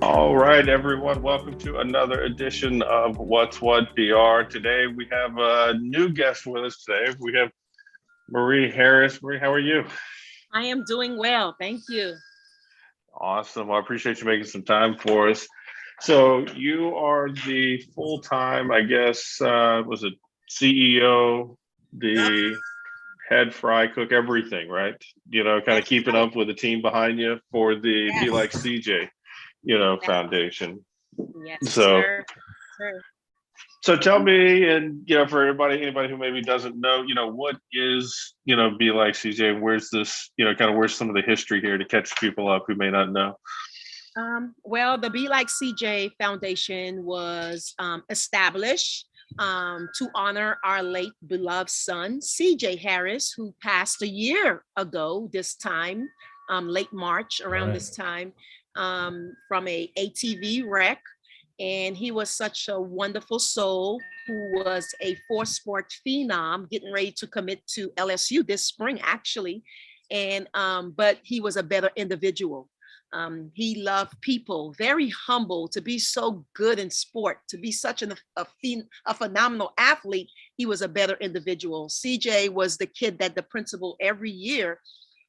All right, everyone, welcome to another edition of What's What BR. Today we have a new guest with us today. We have Marie Harris. Marie, how are you? I am doing well. Thank you. Awesome. Well, I appreciate you making some time for us. So you are the full-time, I guess, was it CEO, Yep, the head fry cook, everything, right? Kind of that's keeping right. up with the team behind you for the Be Like Yes, CJ, yes, foundation. yes, So sir. Sir. So tell me, and for anybody who maybe doesn't know, what is, Be Like CJ, and where's this, kind of where's some of the history here to catch people up who may not know? Well, the Be Like CJ Foundation was established to honor our late beloved son, CJ Harris, who passed a year ago this time, late March, around Right. this time, from a ATV wreck. And he was such a wonderful soul who was a four-sport phenom getting ready to commit to LSU this spring, actually. And but he was a better individual. He loved people, very humble, to be so good in sport, to be such a phenomenal athlete. He was a better individual. CJ was the kid that the principal every year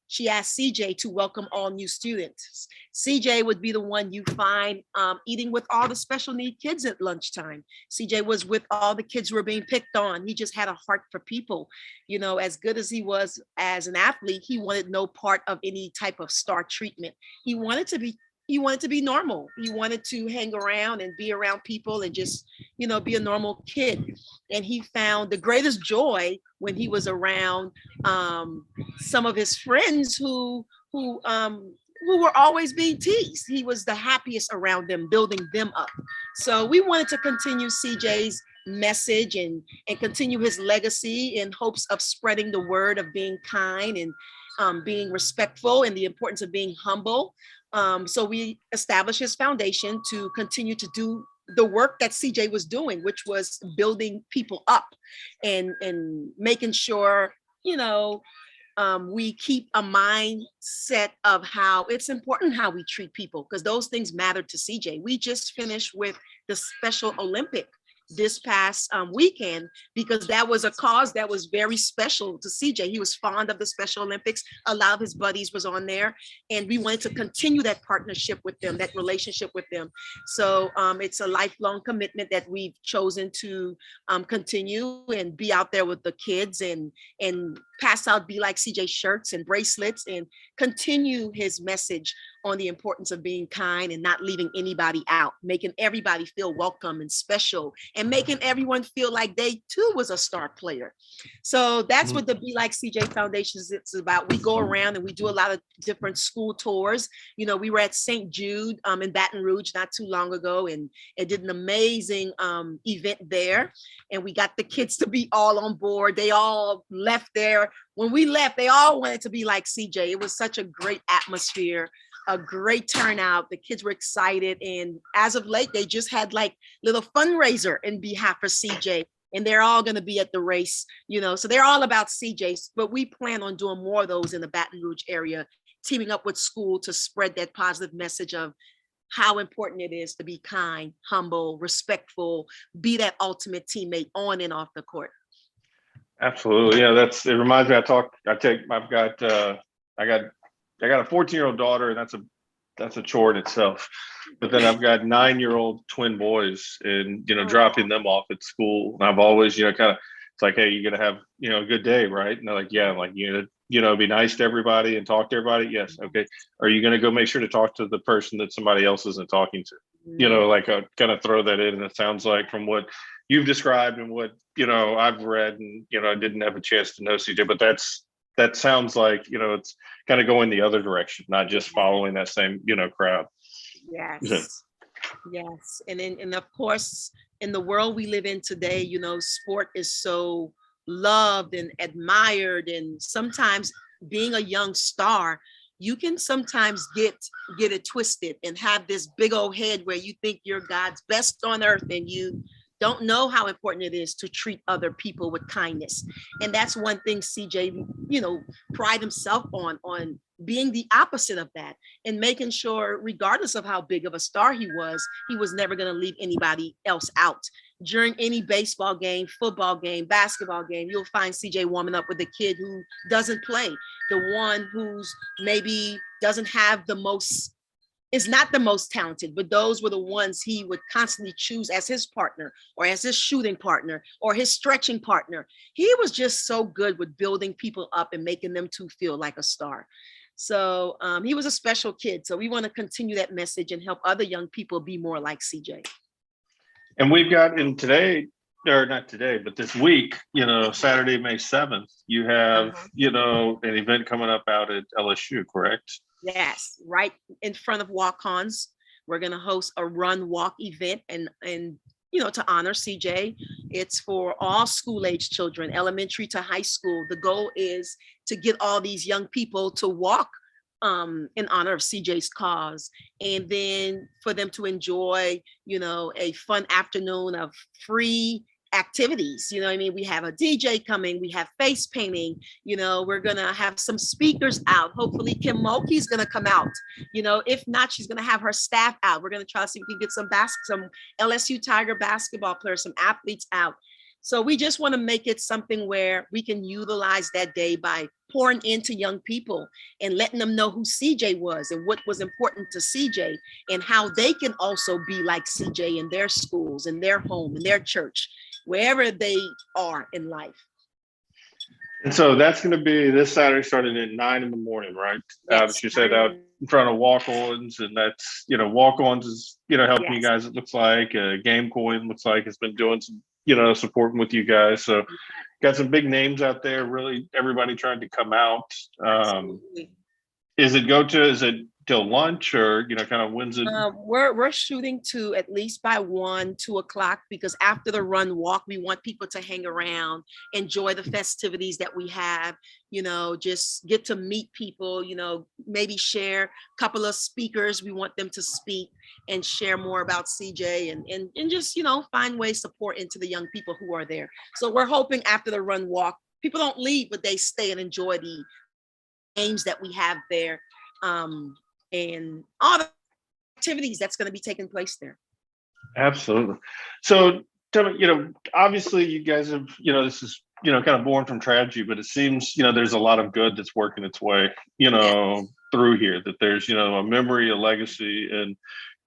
she asked CJ to welcome all new students. CJ would be the one you find eating with all the special need kids at lunchtime. CJ was with all the kids who were being picked on. He just had a heart for people. You know, as good as he was as an athlete, he wanted no part of any type of star treatment. He wanted to be he wanted to be normal. He wanted to hang around and be around people and just, be a normal kid. And he found the greatest joy when he was around some of his friends who were always being teased. He was the happiest around them, building them up. So we wanted to continue CJ's message and continue his legacy in hopes of spreading the word of being kind and being respectful and the importance of being humble. So we established his foundation to continue to do the work that CJ was doing, which was building people up and making sure, you know, we keep a mindset of how it's important how we treat people because those things matter to CJ. We just finished with the Special Olympic this past weekend because that was a cause that was very special to CJ. He was fond of the Special Olympics. A lot of his buddies was on there, and we wanted to continue that partnership with them, that relationship with them. So it's a lifelong commitment that we've chosen to continue and be out there with the kids and pass out Be Like CJ shirts and bracelets and continue his message on the importance of being kind and not leaving anybody out, making everybody feel welcome and special and making everyone feel like they too was a star player. So that's what the Be Like CJ Foundation is about. We go around and we do a lot of different school tours. We were at St. Jude in Baton Rouge not too long ago, and it did an amazing event there. And we got the kids to be all on board. They all left there. When we left, they all wanted to be like CJ. It was such a great atmosphere, a great turnout. The kids were excited. And as of late, they just had like little fundraiser in behalf of CJ. And they're all going to be at the race. So they're all about CJs, but we plan on doing more of those in the Baton Rouge area, teaming up with school to spread that positive message of how important it is to be kind, humble, respectful, be that ultimate teammate on and off the court. Absolutely. Yeah, it reminds me, I got a 14-year-old daughter, and that's a chore in itself. But then I've got 9-year-old twin boys, and dropping them off at school. And I've always, kind of, it's like, hey, you're gonna have, a good day, right? And they're like, yeah. I'm like, be nice to everybody and talk to everybody. Yes, okay. Are you gonna go make sure to talk to the person that somebody else isn't talking to? Like kind of throw that in. And it sounds like from what you've described and what I've read, and I didn't have a chance to know CJ, but that sounds like it's kind of going the other direction, not just following that same crowd. Yes. Yes. And of course, in the world we live in today, sport is so loved and admired. And sometimes being a young star, you can sometimes get it twisted and have this big old head where you think you're God's best on earth and you don't know how important it is to treat other people with kindness. And that's one thing CJ, pride himself on being the opposite of that and making sure, regardless of how big of a star he was never going to leave anybody else out. During any baseball game, football game, basketball game, you'll find CJ warming up with the kid who doesn't play, the one who's maybe doesn't have the most, is not the most talented, but those were the ones he would constantly choose as his partner or as his shooting partner or his stretching partner. He was just so good with building people up and making them to feel like a star. So he was a special kid. So we want to continue that message and help other young people be more like CJ. And we've got in today, or not today, but this week, Saturday, May 7th, you have, an event coming up out at LSU, correct? Yes, right in front of walk-ons. We're going to host a run walk event and to honor CJ. It's for all school age children, elementary to high school. The goal is to get all these young people to walk in honor of CJ's cause, and then for them to enjoy, a fun afternoon of free activities. We have a DJ coming, we have face painting, we're gonna have some speakers out. Hopefully Kim Mulkey's gonna come out. If not, she's gonna have her staff out. We're gonna try to see if we can get some LSU Tiger basketball players, some athletes out. So we just want to make it something where we can utilize that day by pouring into young people and letting them know who CJ was and what was important to CJ and how they can also be like CJ in their schools, in their home, in their church, wherever they are in life. And so that's going to be this Saturday starting at 9 in the morning, right? Yes, you said out in front of walk-ons, and that's, walk-ons is, helping you guys, it looks like. Game Coin looks like it's been doing some, supporting with you guys. So got some big names out there, really everybody trying to come out. Is it till lunch or, kind of when's it? We're shooting to at least by 1-2 o'clock, because after the run walk, we want people to hang around, enjoy the festivities that we have, just get to meet people, maybe share a couple of speakers. We want them to speak and share more about CJ and just, find ways to pour into the young people who are there. So we're hoping after the run walk, people don't leave, but they stay and enjoy the games that we have there. And all the activities that's going to be taking place there. Absolutely. So tell me, obviously you guys have, this is, kind of born from tragedy, but it seems, there's a lot of good that's working its way, through here, that there's, a memory, a legacy, and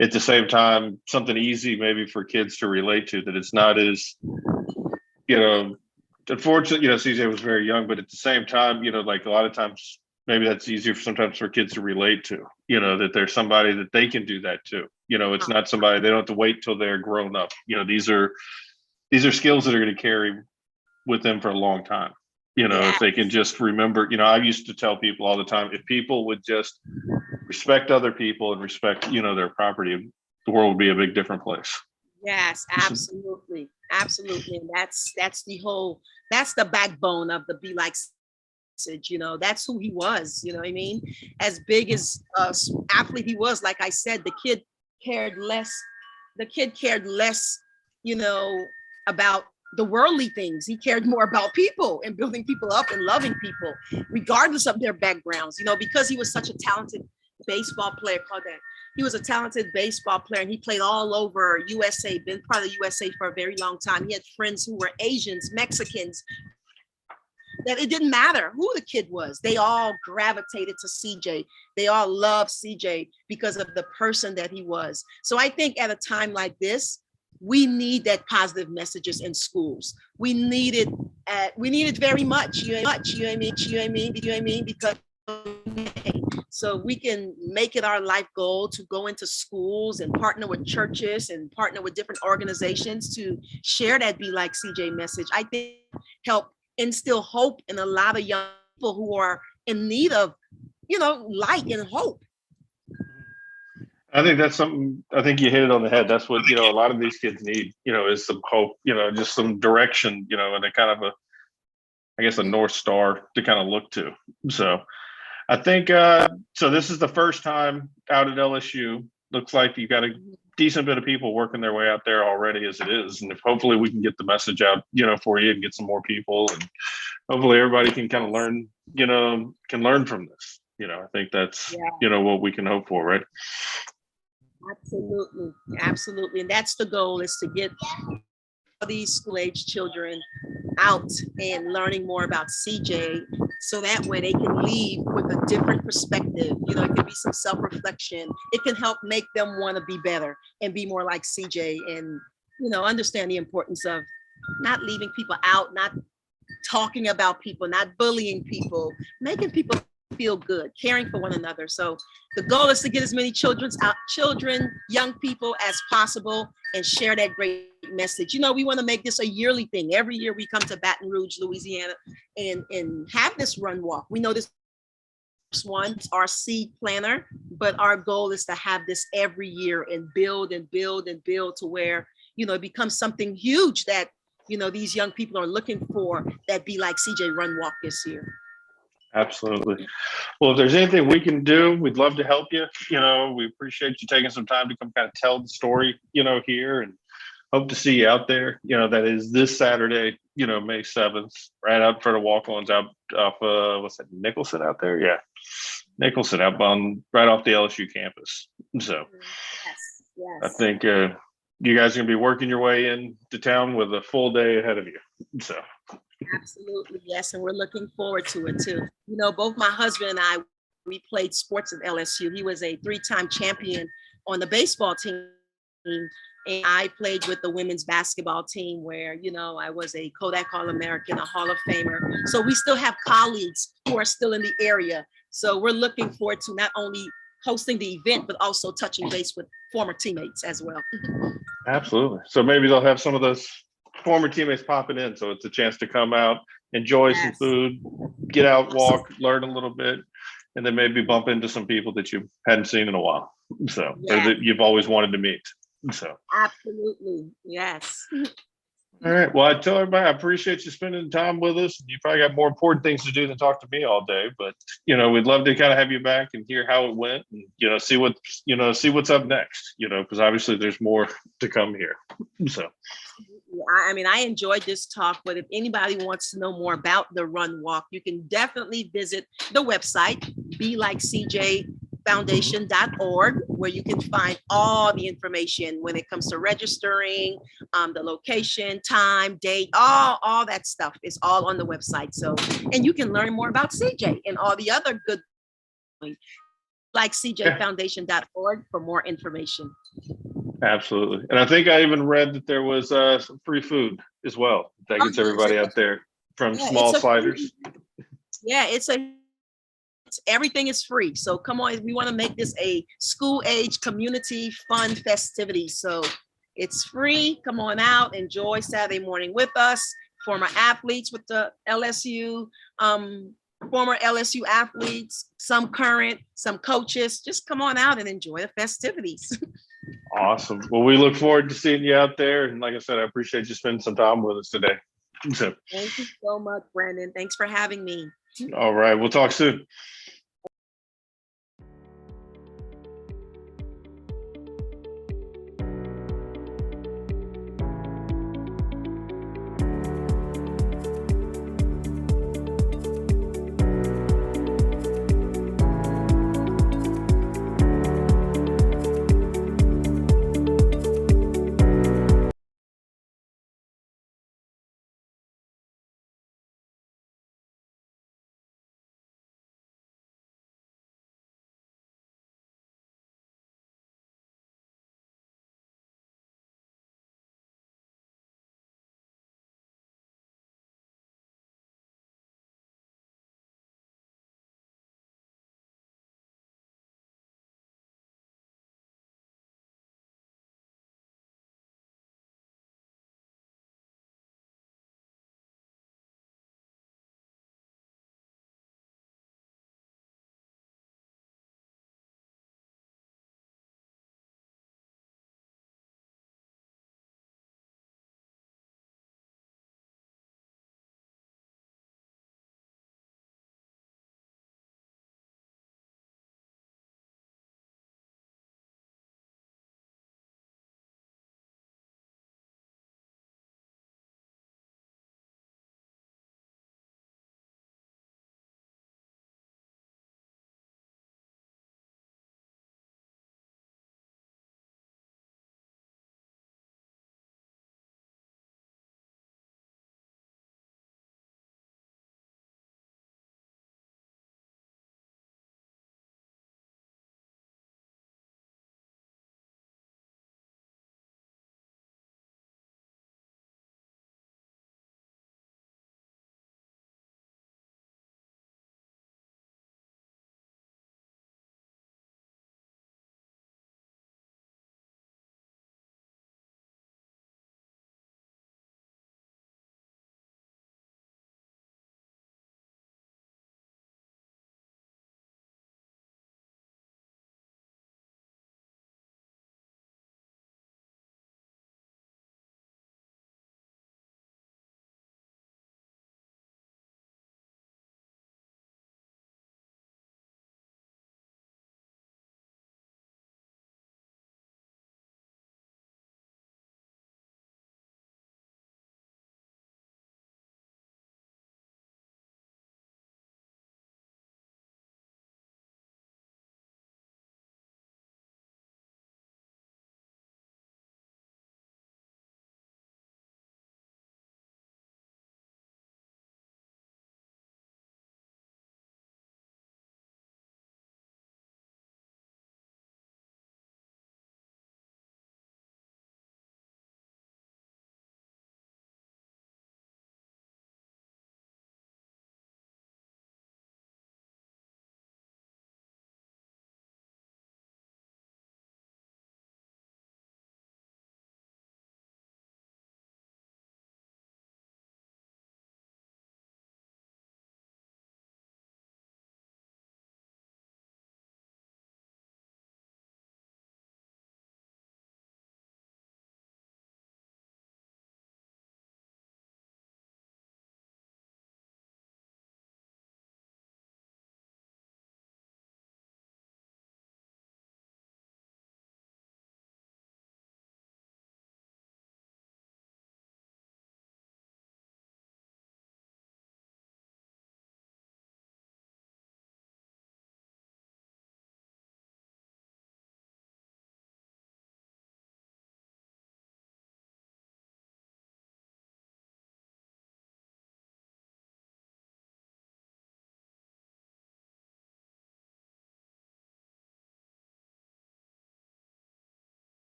at the same time, something easy maybe for kids to relate to, that it's not as, unfortunately, CJ was very young, but at the same time, like a lot of times, maybe that's easier sometimes for kids to relate to, that there's somebody that they can do that too. It's not somebody, they don't have to wait till they're grown up. These are skills that are going to carry with them for a long time. If they can just remember, I used to tell people all the time, if people would just respect other people and respect, their property, the world would be a big different place. Yes, absolutely. Absolutely. And that's the backbone of the Be Like message. That's who he was. You know what I mean? As big as athlete he was, like I said, the kid cared less, about the worldly things. He cared more about people and building people up and loving people, regardless of their backgrounds, because he was such a talented baseball player. He was a talented baseball player, and he played all over USA, been part of the USA for a very long time. He had friends who were Asians, Mexicans, that it didn't matter who the kid was. They all gravitated to CJ. They all loved CJ because of the person that he was. So I think at a time like this, we need that positive messages in schools. We need it very much. You know what I mean? Because so we can make it our life goal to go into schools and partner with churches and partner with different organizations to share that Be Like CJ message. I think help instill hope in a lot of young people who are in need of, light and hope. I think that's something, I think you hit it on the head. That's what, a lot of these kids need, is some hope, just some direction, and a kind of a North Star to kind of look to. So I think, so this is the first time out at LSU. Looks like you got a decent bit of people working their way out there already as it is. And if hopefully we can get the message out, for you and get some more people, and hopefully everybody can kind of learn, can learn from this. I think that's, Yeah. what we can hope for, right? Absolutely, absolutely. And that's the goal, is to get these school age children out and learning more about CJ, so that way they can leave with a different perspective. It can be some self-reflection. It can help make them want to be better and be more like CJ, and understand the importance of not leaving people out, not talking about people, not bullying people, making people feel good, caring for one another. So the goal is to get as many children, young people as possible, and share that great message. We want to make this a yearly thing. Every year we come to Baton Rouge, Louisiana, and have this run walk. We know this one is our seed planner, but our goal is to have this every year and build and build and build to where, it becomes something huge that, these young people are looking for, that be like CJ Run Walk this year. Absolutely. Well, if there's anything we can do, we'd love to help you. We appreciate you taking some time to come kind of tell the story, here, and hope to see you out there. That is this Saturday, May 7th, right out for the walk-ons out off, what's that, Nicholson out there? Yeah. Nicholson out right off the LSU campus. So yes. I think you guys are going to be working your way into town with a full day ahead of you. So. Absolutely, yes, and we're looking forward to it too. Both my husband and I, we played sports at LSU. He was a 3-time champion on the baseball team, and I played with the women's basketball team, where I was a Kodak All-American, a Hall of Famer. So we still have colleagues who are still in the area. So we're looking forward to not only hosting the event, but also touching base with former teammates as well. Absolutely. So maybe they'll have some of those former teammates popping in, so it's a chance to come out, enjoy some food, get out, walk, learn a little bit, and then maybe bump into some people that you hadn't seen in a while, so or that you've always wanted to meet. So absolutely, yes. All right. Well, I tell everybody I appreciate you spending time with us. You probably got more important things to do than talk to me all day, but we'd love to kind of have you back and hear how it went, and see what's up next. Because obviously there's more to come here. So. I enjoyed this talk, but if anybody wants to know more about the Run Walk, you can definitely visit the website, belikecjfoundation.org, where you can find all the information when it comes to registering, the location, time, date, all that stuff is all on the website. So, and you can learn more about CJ and all the other good, like cjfoundation.org for more information. Absolutely. And I think I even read that there was some free food as well. That gets everybody out there, from small sliders. Everything is free. So come on, we want to make this a school age community fun festivity. So it's free. Come on out, enjoy Saturday morning with us. Former athletes with the LSU, former LSU athletes, some current, some coaches. Just come on out and enjoy the festivities. Awesome. Well, we look forward to seeing you out there. And like I said, I appreciate you spending some time with us today. So. Thank you so much, Brandon. Thanks for having me. All right. We'll talk soon.